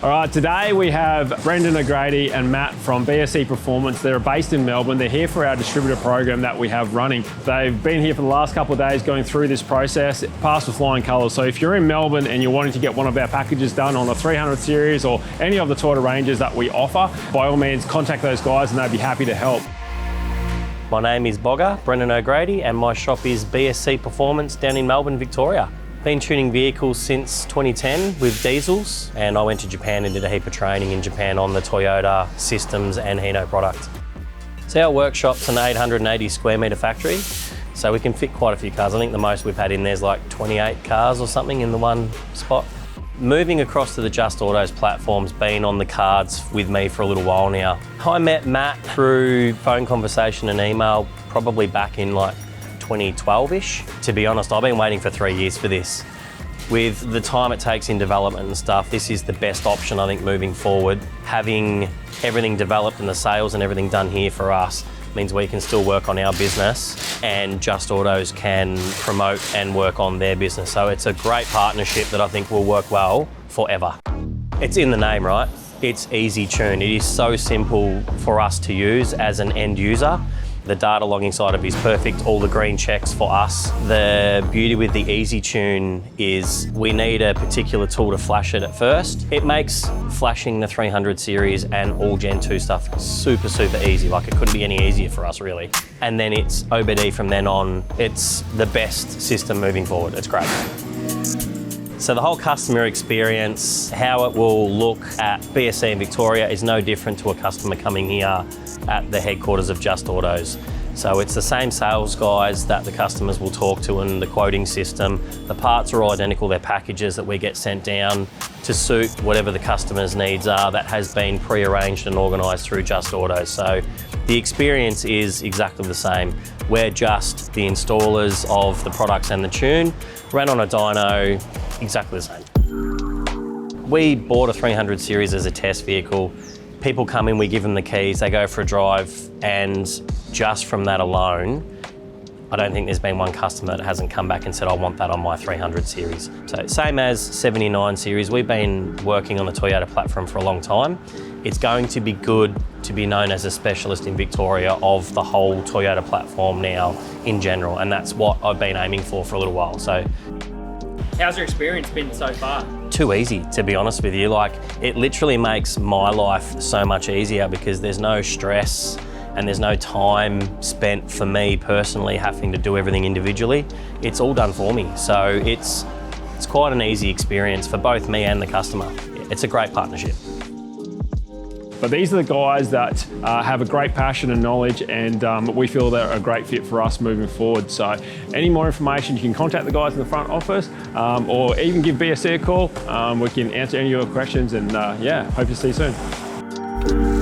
All right, today we have Brendan O'Grady and Matt from BSC Performance. They're based in Melbourne. They're here for our distributor program that we have running. They've been here for the last couple of days going through this process, passed with flying colours. So if you're in Melbourne and you're wanting to get one of our packages done on the 300 series or any of the Toyota ranges that we offer, by all means contact those guys and they'd be happy to help. My name is Brendan O'Grady, and my shop is BSC Performance down in Melbourne, Victoria. Been tuning vehicles since 2010 with diesels, and I went to Japan and did a heap of training in Japan on the Toyota systems and Hino product. So our workshop's an 880 square metre factory, so we can fit quite a few cars. I think the most we've had in there is like 28 cars or something in the one spot. Moving across to the Just Auto's platform's been on the cards with me for a little while now. I met Matt through phone conversation and email probably back in like 2012-ish. To be honest, I've been waiting for 3 years for this. With the time it takes in development and stuff, this is the best option, I think, moving forward. Having everything developed and the sales and everything done here for us means we can still work on our business and Just Autos can promote and work on their business. So it's a great partnership that I think will work well forever. It's in the name, right? It's easy tune. It is so simple for us to use as an end user. The data logging side of it is perfect, all the green checks for us. The beauty with the Easy Tune is we need a particular tool to flash it at first. It makes flashing the 300 series and all Gen 2 stuff super, super easy. Like, it couldn't be any easier for us, really. And then it's OBD from then on. It's the best system moving forward. It's great. So the whole customer experience, how it will look at BSC in Victoria is no different to a customer coming here at the headquarters of Just Autos. So it's the same sales guys that the customers will talk to and the quoting system. The parts are all identical, they're packages that we get sent down to suit whatever the customer's needs are. That has been pre-arranged and organised through Just Autos. So the experience is exactly the same. We're just the installers of the products and the tune. Ran on a dyno, exactly the same. We bought a 300 series as a test vehicle. People come in, we give them the keys, they go for a drive, and just from that alone, I don't think there's been one customer that hasn't come back and said, I want that on my 300 series. So same as 79 series, we've been working on the Toyota platform for a long time. It's going to be good to be known as a specialist in Victoria of the whole Toyota platform now in general, and that's what I've been aiming for a little while. So, how's your experience been so far? Too easy, to be honest with you. Like, it literally makes my life so much easier because there's no stress and there's no time spent for me personally having to do everything individually. It's all done for me. So it's quite an easy experience for both me and the customer. It's a great partnership. But these are the guys that have a great passion and knowledge, and we feel they're a great fit for us moving forward. So any more information, you can contact the guys in the front office or even give BSC a call. We can answer any of your questions, and yeah, hope to see you soon.